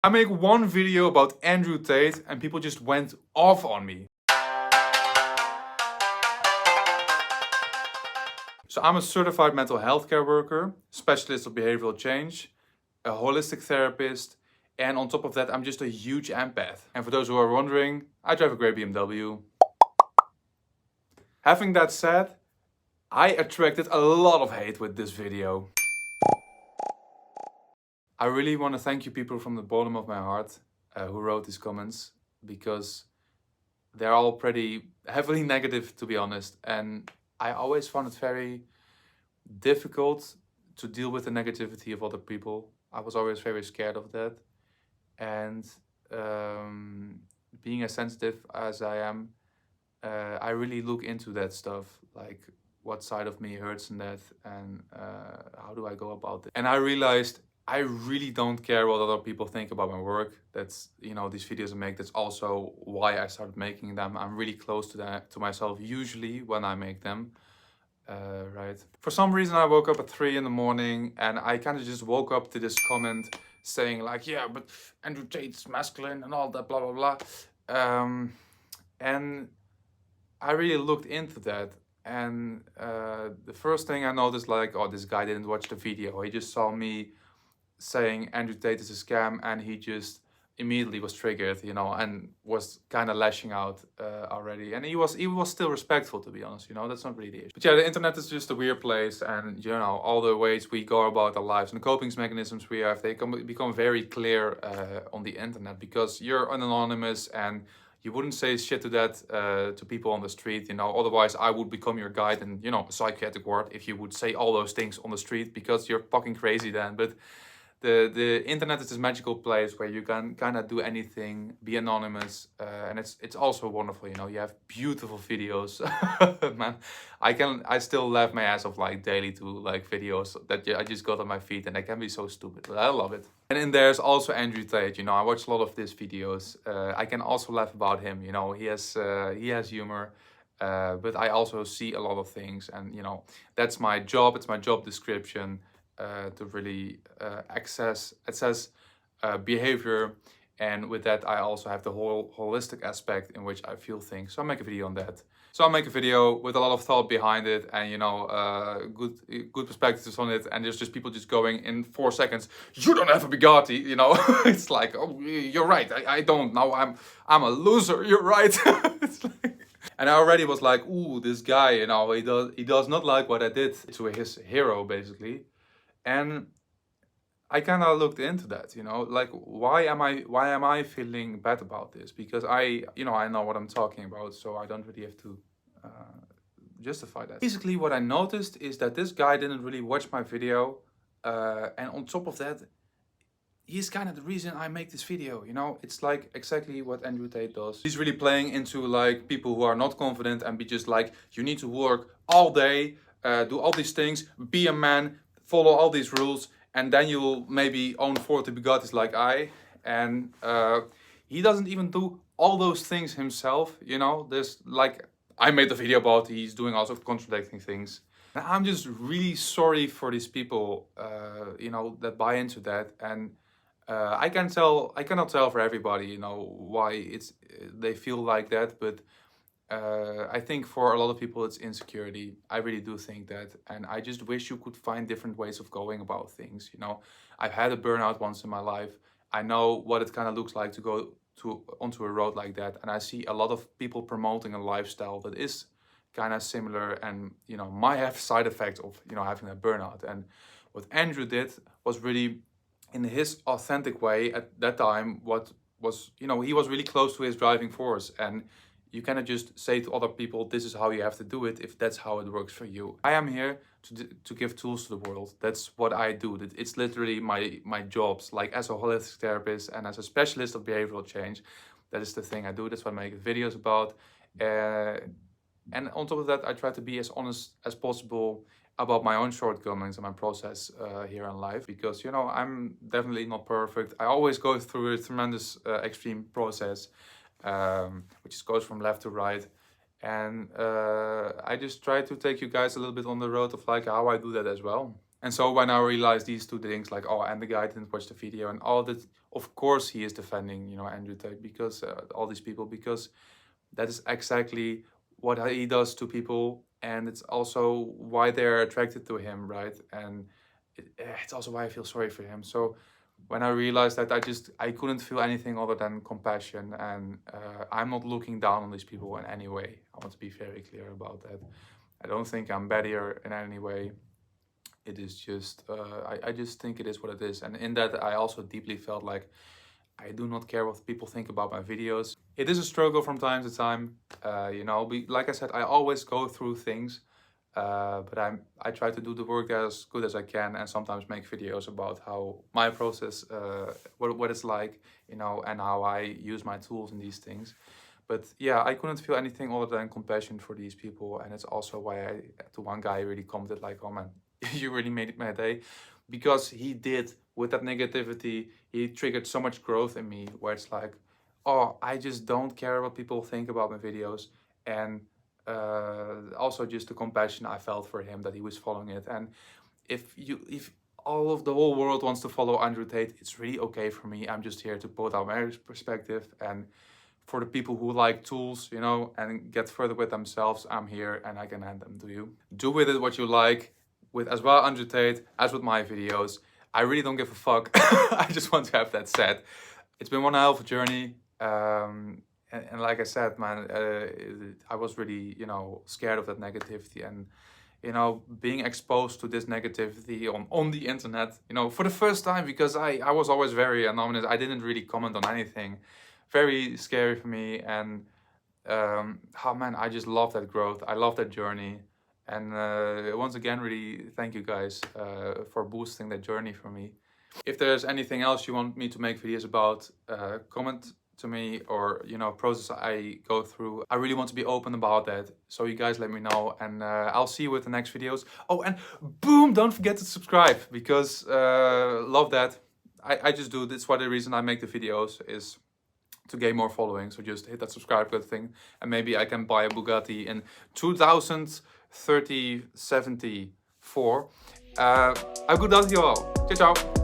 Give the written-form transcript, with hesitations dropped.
I make one video about Andrew Tate and people just went off on me. So I'm a certified mental health care worker, specialist of behavioral change, a holistic therapist, and on top of that, I'm just a huge empath. And for those who are wondering, I drive a grey BMW. Having that said, I attracted a lot of hate with this video. I really want to thank you people from the bottom of my heart who wrote these comments, because they're all pretty heavily negative, to be honest. And I always found it very difficult to deal with the negativity of other people. I was always very scared of that. And being as sensitive as I am, I really look into that stuff, like what side of me hurts in that, and how do I go about it. And I realized I really don't care what other people think about my work. That's, you know, these videos I make, that's also why I started making them. I'm really close to that, to myself, usually when I make them. Right. For some reason I woke up at 3 in the morning and I kind of just woke up to this comment saying like, yeah, but Andrew Tate's masculine and all that, blah, blah, blah. And I really looked into that. And the first thing I noticed, like, oh, this guy didn't watch the video. He just saw me saying Andrew Tate is a scam, and he just immediately was triggered, you know, and was kind of lashing out already. And he was still respectful, to be honest, you know, that's not really the issue. But yeah, the internet is just a weird place, and you know, all the ways we go about our lives and the coping mechanisms we have, they become very clear on the internet, because you're anonymous and you wouldn't say shit to that to people on the street, you know. Otherwise, I would become your guide in, you know, a psychiatric ward if you would say all those things on the street, because you're fucking crazy then. But the internet is this magical place where you can kind of do anything, be anonymous, and it's also wonderful. You know, you have beautiful videos. Man, I still laugh my ass off like daily to like videos that I just got on my feed, and they can be so stupid, but I love it. And in there's also Andrew Tate. You know, I watch a lot of these videos. I can also laugh about him. You know, he has humor. But I also see a lot of things, and you know, that's my job. It's my job description. To really assess behavior, and with that I also have the whole holistic aspect in which I feel things. So I make a video on that. So I'll make a video with a lot of thought behind it, and you know, good perspectives on it. And there's just people just going in 4 seconds, you don't have a Bugatti, you know. It's like, oh, you're right, I don't know, I'm a loser, you're right. It's like, and I already was like, ooh, this guy, you know, he does not like what I did to his hero, basically. And I kind of looked into that, you know, like, why am I feeling bad about this? Because I know what I'm talking about, so I don't really have to justify that. Basically, what I noticed is that this guy didn't really watch my video, and on top of that, he's kind of the reason I make this video, you know. It's like exactly what Andrew Tate does. He's really playing into like people who are not confident and be just like, you need to work all day, do all these things, be a man, follow all these rules, and then you'll maybe own 40 Bugattis like I. And he doesn't even do all those things himself, you know. There's like, I made a video about, he's doing also contradicting things. And I'm just really sorry for these people, you know, that buy into that. And I cannot tell for everybody, you know, why they feel like that, but I think for a lot of people it's insecurity. I really do think that, and I just wish you could find different ways of going about things. You know, I've had a burnout once in my life. I know what it kind of looks like to go onto a road like that, and I see a lot of people promoting a lifestyle that is kind of similar, and you know, might have side effects of, you know, having a burnout. And what Andrew did was really, in his authentic way at that time, what was, you know, he was really close to his driving force. And you cannot just say to other people, this is how you have to do it, if that's how it works for you. I am here to give tools to the world. That's what I do. It's literally my jobs, like as a holistic therapist and as a specialist of behavioral change. That is the thing I do. That's what I make videos about. And on top of that, I try to be as honest as possible about my own shortcomings and my process here in life, because, you know, I'm definitely not perfect. I always go through a tremendous extreme process, which goes from left to right. And I just try to take you guys a little bit on the road of like how I do that as well. And so when I realized these two things, like, oh, and the guy didn't watch the video and all that, of course he is defending, you know, Andrew Tate, because all these people, because that is exactly what he does to people, and it's also why they're attracted to him, right? And it's also why I feel sorry for him. So when I realized that, I couldn't feel anything other than compassion, and I'm not looking down on these people in any way. I want to be very clear about that. I don't think I'm better in any way. It is just I just think it is what it is, and in that I also deeply felt like I do not care what people think about my videos. It is a struggle from time to time, you know. Like I said, I always go through things, but I try to do the work as good as I can, and sometimes make videos about how my process, what it's like, you know, and how I use my tools in these things. But yeah, I couldn't feel anything other than compassion for these people, and it's also why I, to one guy, really commented like, "Oh man, you really made my day," because he did, with that negativity, he triggered so much growth in me, where it's like, oh, I just don't care what people think about my videos, and also just the compassion I felt for him that he was following it. And if all of the whole world wants to follow Andrew Tate, it's really okay for me. I'm just here to put out my perspective, and for the people who like tools, you know, and get further with themselves, I'm here and I can hand them to you. Do with it what you like, with as well Andrew Tate as with my videos. I really don't give a fuck. I just want to have that said. It's been one hell of a journey. And like I said, man, I was really, you know, scared of that negativity, and, you know, being exposed to this negativity on the internet, you know, for the first time, because I was always very anonymous. I didn't really comment on anything. Very scary for me. And oh man, I just love that growth. I love that journey. And once again, really thank you guys for boosting that journey for me. If there's anything else you want me to make videos about, comment to me, or, you know, process I go through. I really want to be open about that, so you guys let me know, and I'll see you with the next videos. Oh, and boom, don't forget to subscribe, because love that. I just do, that's why the reason I make the videos is to gain more following. So just hit that subscribe button thing, and maybe I can buy a Bugatti in 2030-74. Have a good day to you all. Ciao, ciao.